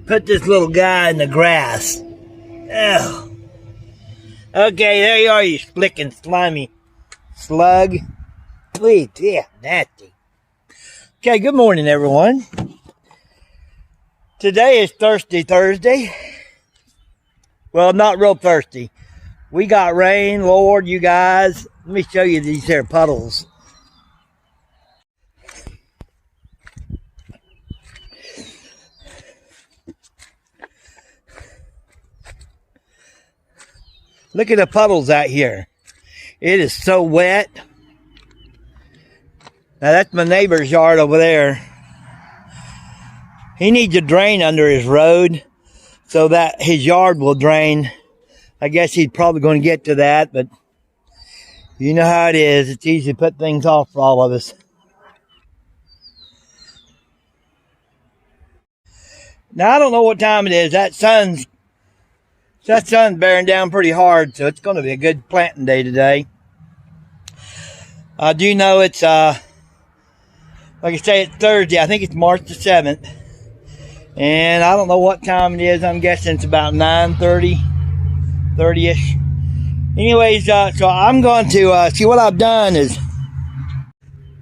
Put this little guy in the grass. Ugh. Okay, there you are, you flicking slimy slug. Please, yeah, nasty. Okay, good morning, everyone. Today is Thirsty Thursday. Well, not real thirsty. We got rain, Lord, you guys. Let me show you these here puddles. Look at the puddles out here. It is so wet. Now that's my neighbor's yard over there. He needs a drain under his road so that his yard will drain. I guess he's probably going to get to that, but you know how it is. It's easy to put things off for all of us. Now I don't know what time it is. That sun's bearing down pretty hard, so it's going to be a good planting day today. I do know it's, like I say, it's Thursday. I think it's March the 7th. And I don't know what time it is. I'm guessing it's about 9:30, 30-ish. Anyways, so I'm going to, see what I've done is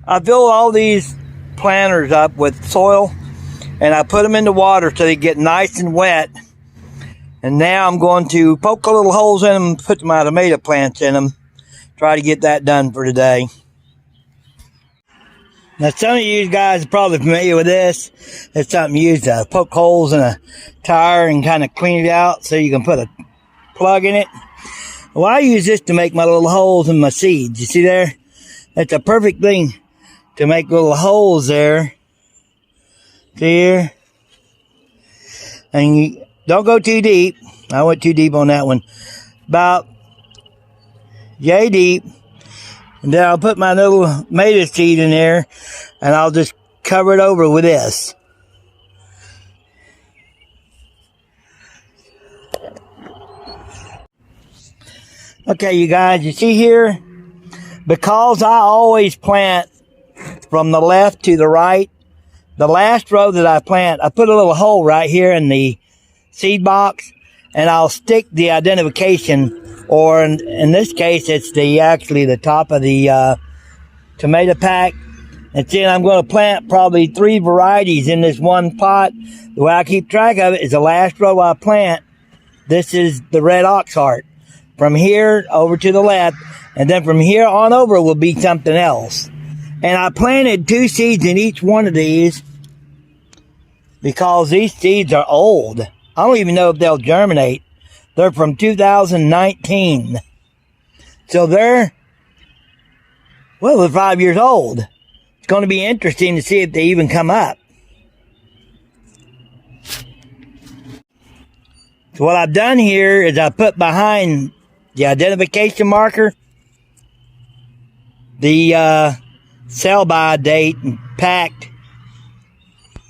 I filled all these planters up with soil, and I put them in the water so they get nice and wet. And now I'm going to poke a little holes in them and put my tomato plants in them. Try to get that done for today. Now some of you guys are probably familiar with this. It's something you use to poke holes in a tire and kind of clean it out so you can put a plug in it. Well, I use this to make my little holes in my seeds. You see there? That's a perfect thing to make little holes there. See here? And you don't go too deep. I went too deep on that one. About yay deep. And then I'll put my little tomato seed in there, and I'll just cover it over with this. Okay, you guys, you see here? Because I always plant from the left to the right, the last row that I plant, I put a little hole right here in the seed box, and I'll stick the identification, or in this case, it's actually the top of the tomato pack. And then I'm going to plant probably 3 varieties in this one pot. The way I keep track of it is the last row I plant. This is the red ox heart. From here over to the left, and then from here on over will be something else. And I planted 2 seeds in each one of these because these seeds are old. I don't even know if they'll germinate. They're from 2019. So they're 5 years old. It's going to be interesting to see if they even come up. So what I've done here is I put behind the identification marker the sell-by date and packed.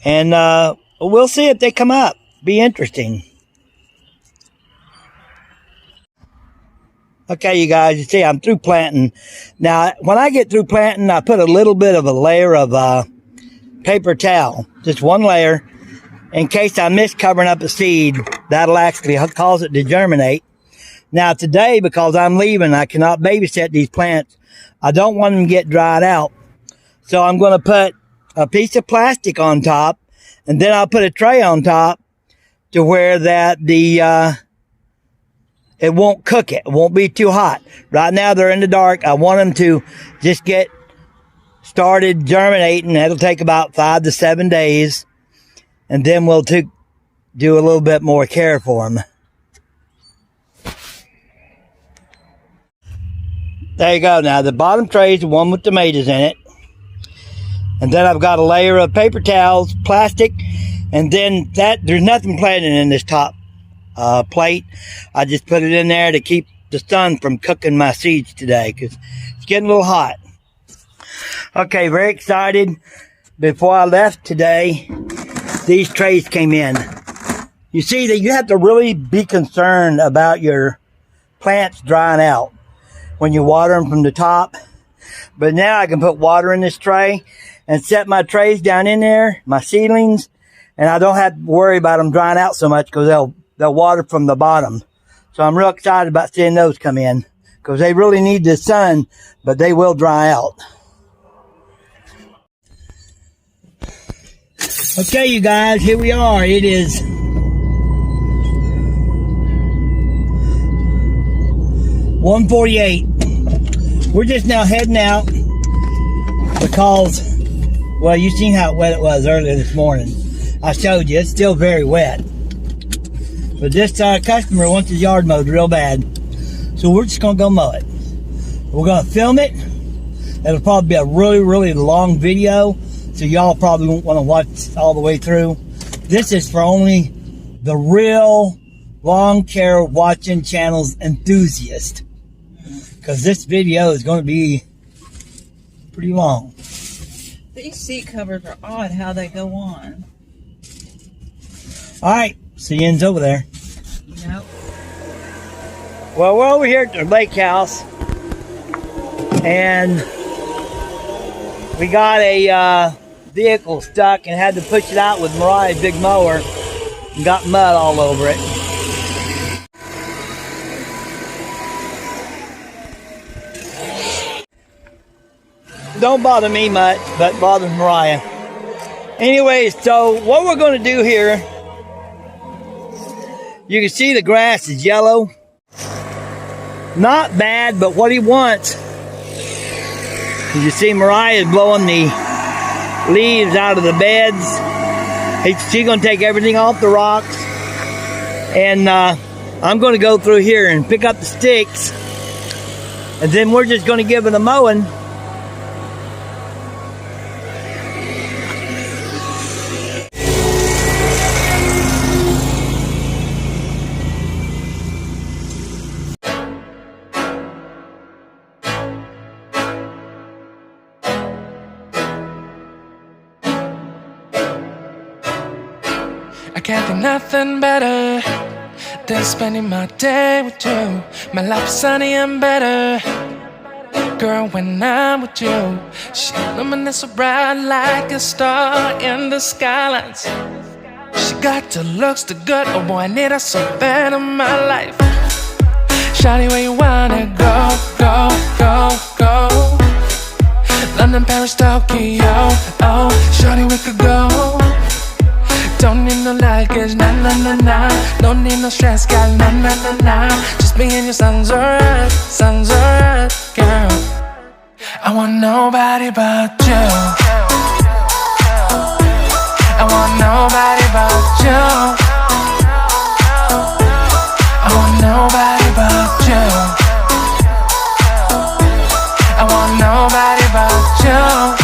And we'll see if they come up. Be interesting. Okay, you guys, you see I'm through planting. Now, when I get through planting, I put a little bit of a layer of paper towel, just one layer, in case I miss covering up a seed. That'll actually cause it to germinate. Now, today, because I'm leaving, I cannot babysit these plants. I don't want them to get dried out. So I'm going to put a piece of plastic on top, and then I'll put a tray on top to where that it won't cook it. It won't be too hot. Right now they're in the dark. I want them to just get started germinating. It'll take about 5 to 7 days. And then we'll do a little bit more care for them. There you go. Now the bottom tray is the one with tomatoes in it. And then I've got a layer of paper towels, plastic. And then there's nothing planted in this top plate. I just put it in there to keep the sun from cooking my seeds today because it's getting a little hot. Okay, very excited. Before I left today, these trays came in. You see that you have to really be concerned about your plants drying out when you water them from the top. But now I can put water in this tray, and set my trays down in there, my seedlings, and I don't have to worry about them drying out so much because they'll water from the bottom. So I'm real excited about seeing those come in because they really need the sun, but they will dry out. Okay, you guys, here we are. It is $1:48. We're just now heading out because, well, you seen how wet it was earlier this morning. I showed you, it's still very wet. But this customer wants his yard mowed real bad. So we're just gonna go mow it. We're gonna film it. It'll probably be a really, really long video. So y'all probably won't want to watch all the way through. This is for only the real lawn care watching channels enthusiast. Because this video is going to be pretty long. These seat covers are odd how they go on. Alright, see you over there. Nope. Well, we're over here at the lake house. And we got a vehicle stuck and had to push it out with Mariah's big mower and got mud all over it. Don't bother me much, but bothers Mariah. Anyways, so what we're going to do here, you can see the grass is yellow. Not bad, but what he wants, you see Mariah is blowing the leaves out of the beds. She's going to take everything off the rocks. And I'm going to go through here and pick up the sticks. And then we're just going to give it a mowing. I can't think nothing better than spending my day with you. My life is sunny and better, girl, when I'm with you. She illuminates so bright like a star in the skylines. She got the looks, the good, oh boy, I need her so bad in my life. Shawty, where you wanna go, go, go, go? London, Paris, Tokyo, oh, shawty, we could go. Don't need no luggage, nah, nah, nah, nah. Don't need no stress, girl, nah, nah, nah, nah. Just me and your sounds alright, girl. I want nobody but you. I want nobody but you. I want nobody but you. I want nobody but you.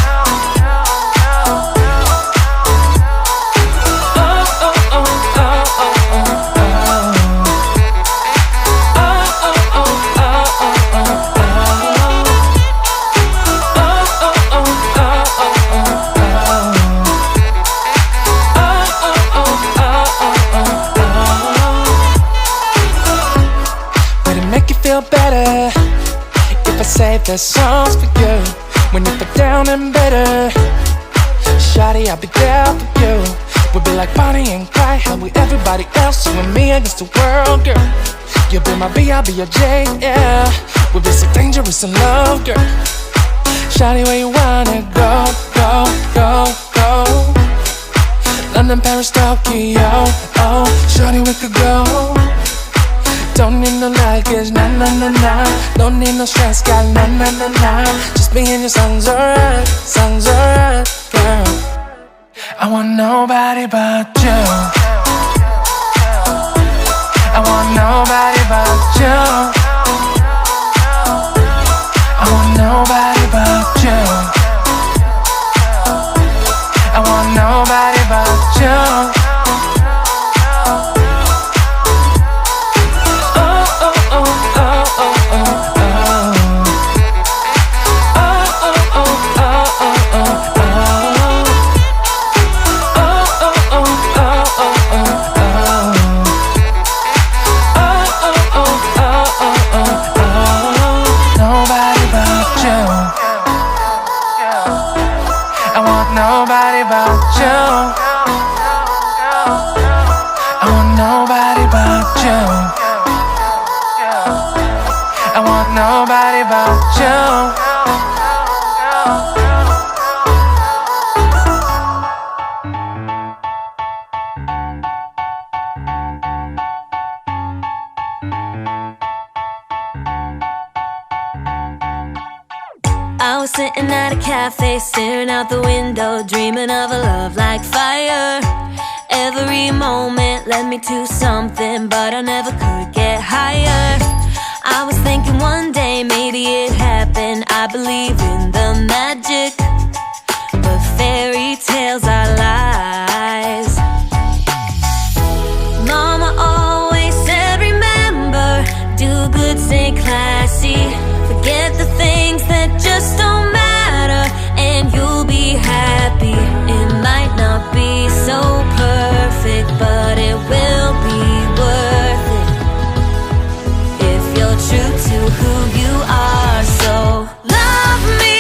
Better if I save the songs for you when you feel down and bitter. Shawty, I'll be there for you. We'll be like Bonnie and Clyde, how we everybody else, you and me against the world, girl. You'll be my B, I'll be your J, yeah. We'll be so dangerous in love, girl. Shawty, where you wanna go, go, go, go? London, Paris, Tokyo, oh, shawty, we could go. Don't need no luggage, nah, nah, nah, nah. Don't need no stress, girl, nah, nah, nah, nah. Just me and your sounds alright, girl. I want nobody but you. I want nobody but you. I want nobody but you. I want nobody but you. I want nobody but you. I want nobody but you. I want nobody but you. I was sitting at a cafe, staring out the window, dreaming of a love like fire. Every moment led me to something, but I never could get higher. I was thinking one day maybe it happened. I believe in the magic, but fairy tales are lies. Mama always said, remember, do good, stay classy. Forget the things that just don't matter, and you'll be happy. It might not be so perfect, but it will be worth it if you're true to who you are. So love me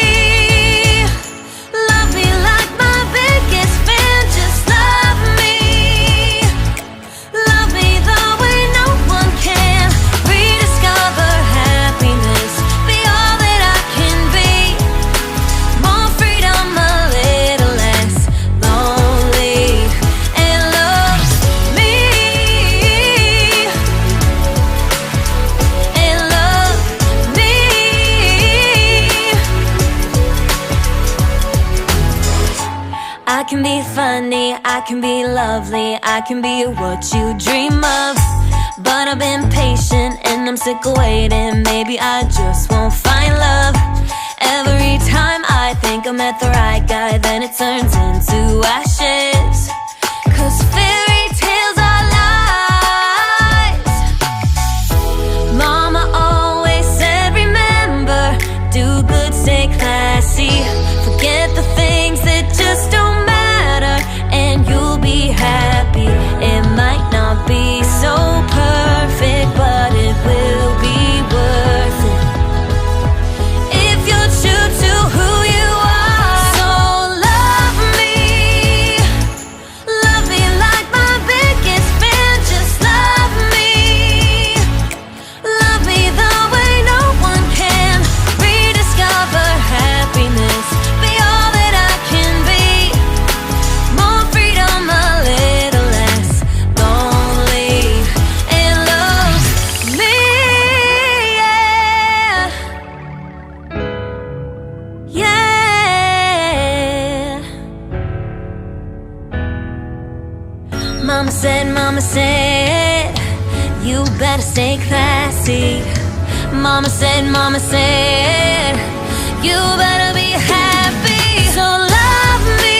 like my biggest fan. Just love me the way no one can. Rediscover happiness, be all that I can be. More freedom, a little less lonely, and love me, and love me. I can be funny, I can be lovely, I can be what you dream of. But I've been patient and I'm sick of waiting. Maybe I just won't find love. Every time I think I met the right guy, then it turns into ashes. 'Cause fairy tales are lies. Mama always said, remember, do good, stay classy. Forget the things that just don't matter, and you'll be happy. It might not be so perfect, but it will be worth it if you're true to who you are. So love me like my biggest fan. Just love me the way no one can. Rediscover happiness, be all that I can be. More freedom, a little less lonely, and love me, yeah, yeah. Mama said, you better stay classy. Mama said, you better be happy. So love me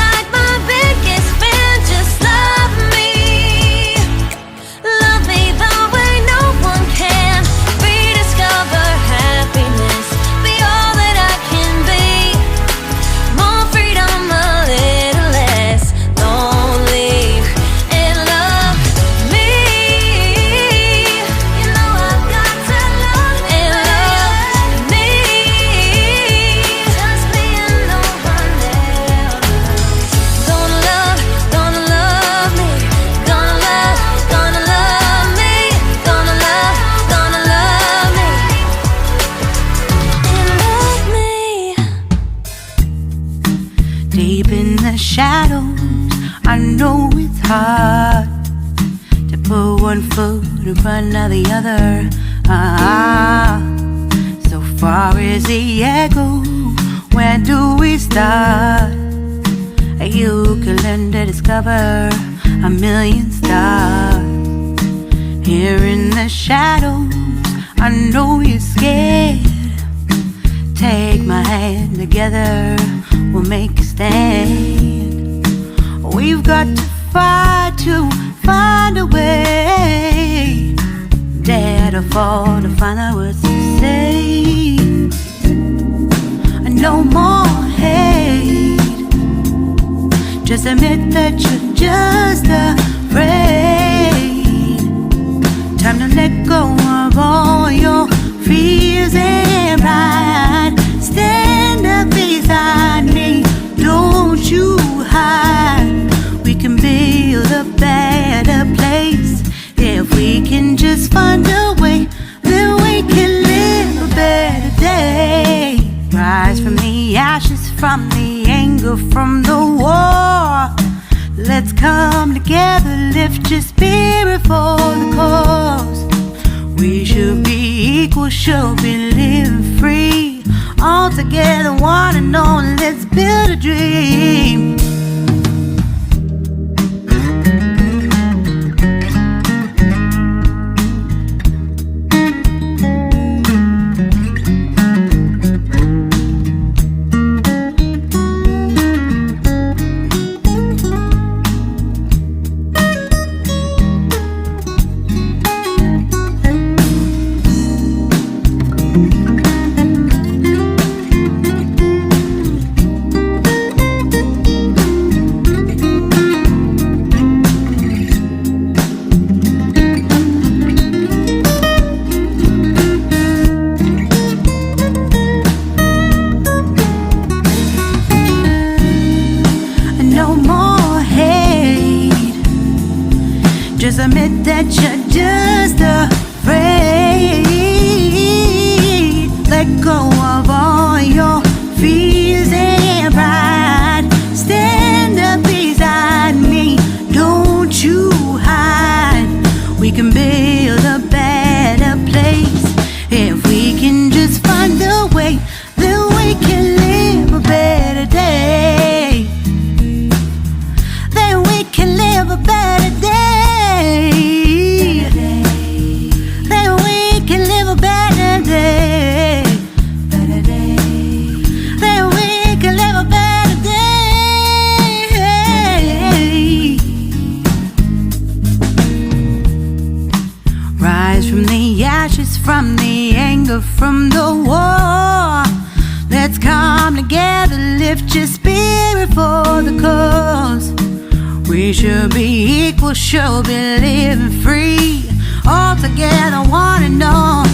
like my biggest fan. Just love me the way no one can. Rediscover happiness, be all that I can be. More freedom, a little less lonely, and love me. You know I've got to love and love me. Just me and no one else. Gonna love me. Gonna love me. Gonna love me. And love me. Deep in the shadows, I know it's hard to put one foot in front of the other. So far as the echo, where do we start? You can learn to discover a million stars. Here in the shadows, I know you're scared. Take my hand, together we'll make a stand. We've got to fight to find a way. Dare to fall to find out what to say. No more hate. Just admit that you're just afraid. Time to let go of all your fears and pride. Stand up. from the anger from the war. Let's come together, lift your spirit for the cause. We should be equal, should be living free. All together, one and all, let's build a dream. Just admit that you're just afraid. Let go of all your fears and pride. Stand up beside me, don't you hide. We can build a better place if we can just find a way. Then we can live a better day. Then we can live a better day. Then we can live a better day. Then we can live a better day. Rise from the ashes, from the anger, from the war. Let's come together, lift your spirit for the cause. We should be equal, should be living free. All together, one and all.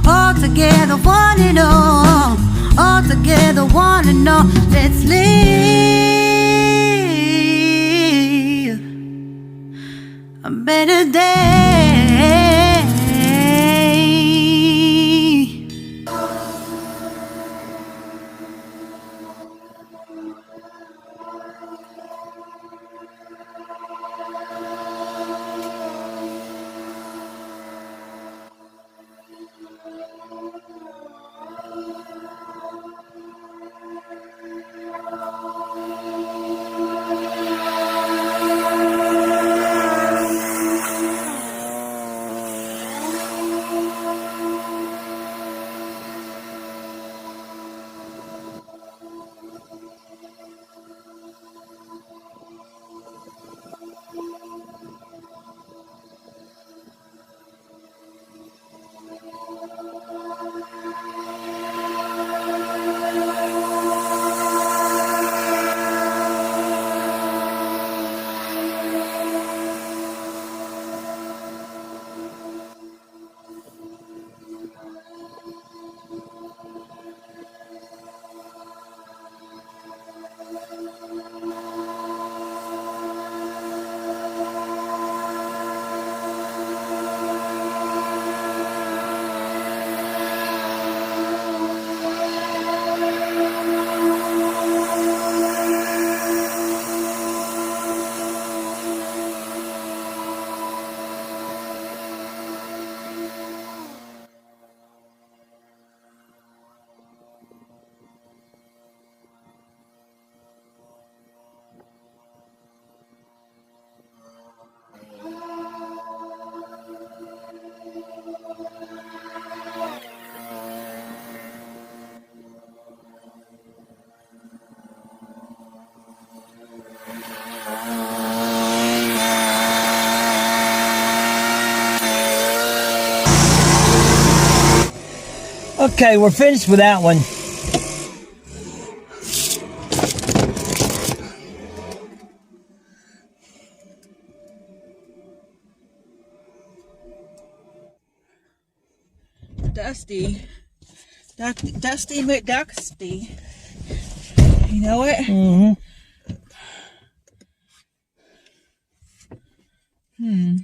All together, one and all. All together, one and all. Let's live a better day. Okay, we're finished with that one. Dusty McDusty. You know it? Mm-hmm.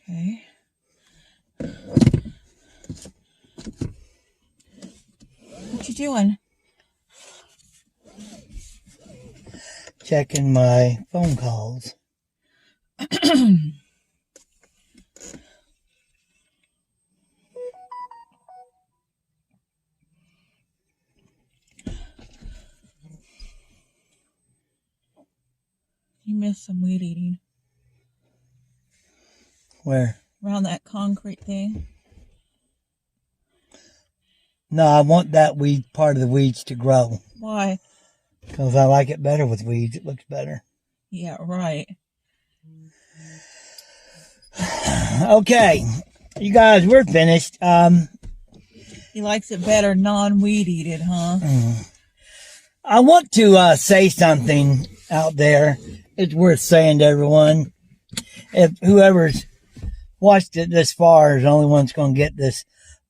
Okay. What you doing? checking my phone calls. You missed some weed eating. Where? Around that concrete thing. No, I want that weed, part of the weeds, to grow. Why? Because I like it better with weeds. It looks better. Yeah, right. Okay. You guys, we're finished. He likes it better non-weed eated, huh? I want to say something out there. It's worth saying to everyone. If whoever's watched it this far is the only one that's going to get this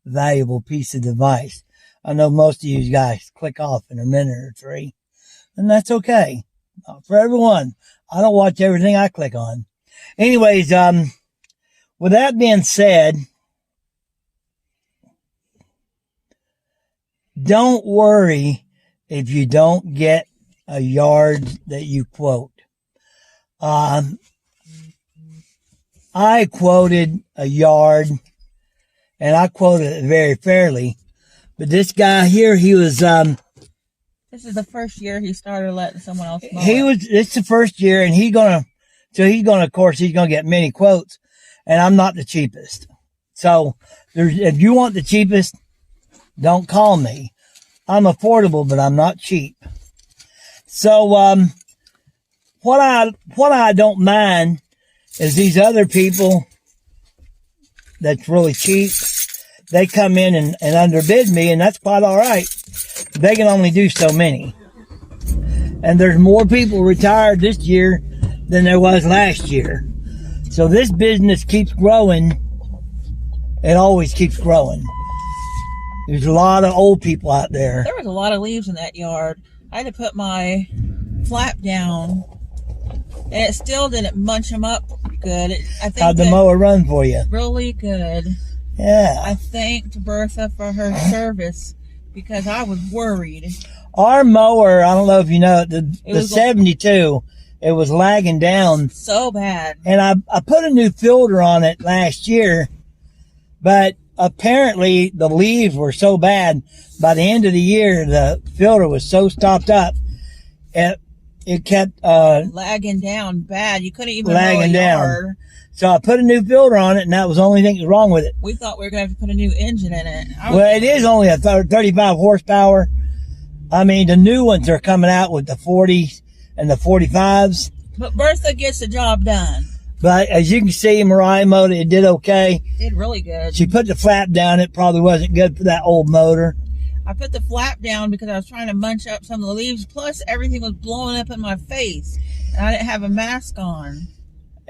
valuable piece of advice. I know most of you guys click off in a minute or three, and that's okay. For everyone, I don't watch everything I click on. Anyways, with that being said, don't worry if you don't get a yard that you quote. I quoted a yard, and I quoted it very fairly. But this guy here, he was, This is the first year he started letting someone else mow it. it's the first year, and he's gonna get many quotes, and I'm not the cheapest. So, if you want the cheapest, don't call me. I'm affordable, but I'm not cheap. So, what I don't mind is these other people that's really cheap. They come in and underbid me, and that's quite all right. They can only do so many. And there's more people retired this year than there was last year. So this business keeps growing. It always keeps growing. There's a lot of old people out there. There was a lot of leaves in that yard. I had to put my flap down, and it still didn't munch them up good. I think How'd the mower run for you? really good. Yeah. I thanked Bertha for her service because I was worried. Our mower, I don't know if you know, the was 72, it was lagging down. So bad. And I put a new filter on it last year, but apparently the leaves were so bad, by the end of the year, the filter was so stopped up, it kept lagging down bad. You couldn't even lagging mow a down. yard. So I put a new filter on it, and that was the only thing that was wrong with it. We thought we were going to have to put a new engine in it. Well, it is only a 35 horsepower. I mean, the new ones are coming out with the 40s and the 45s. But Bertha gets the job done. But as you can see, Mariah mowed it. It did okay. Did really good. She put the flap down. It probably wasn't good for that old motor. I put the flap down because I was trying to munch up some of the leaves. Plus, everything was blowing up in my face. And I didn't have a mask on.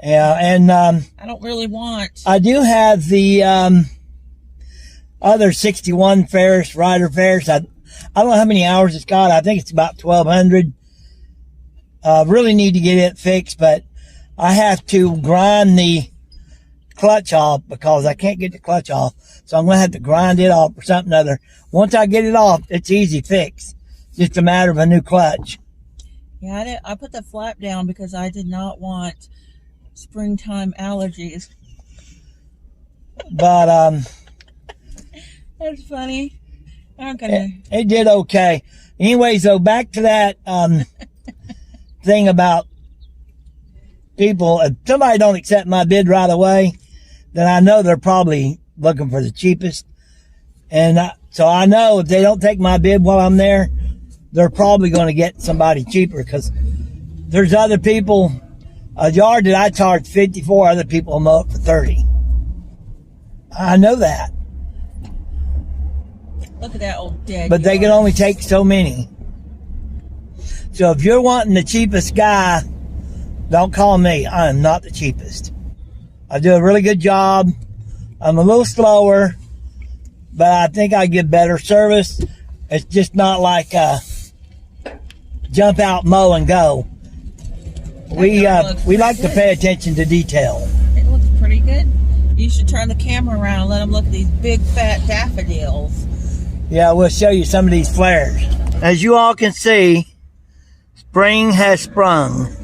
Yeah, and I don't really want... I do have the other 61 Ferris, Rider Ferris. I don't know how many hours it's got. I think it's about 1,200. Really need to get it fixed, but I have to grind the clutch off because I can't get the clutch off. So I'm going to have to grind it off or something other. Once I get it off, it's easy fix. Just a matter of a new clutch. Yeah, I put the flap down because I did not want springtime allergies. But That's funny. I'm gonna... it did okay. Anyways, though, back to that thing about people. If somebody don't accept my bid right away, then I know they're probably looking for the cheapest. And so I know if they don't take my bid while I'm there, they're probably going to get somebody cheaper, because there's other people. A yard that I charge 54, other people will mow it for 30. I know that. Look at that old dead But they yard. can only take so many. So if you're wanting the cheapest guy, don't call me. I am not the cheapest. I do a really good job. I'm a little slower, but I think I give better service. It's just not like jump out, mow, and go. We like to pay attention to detail. It looks pretty good. You should turn the camera around and let them look at these big fat daffodils. Yeah, we'll show you some of these flares. As you all can see, Spring has sprung.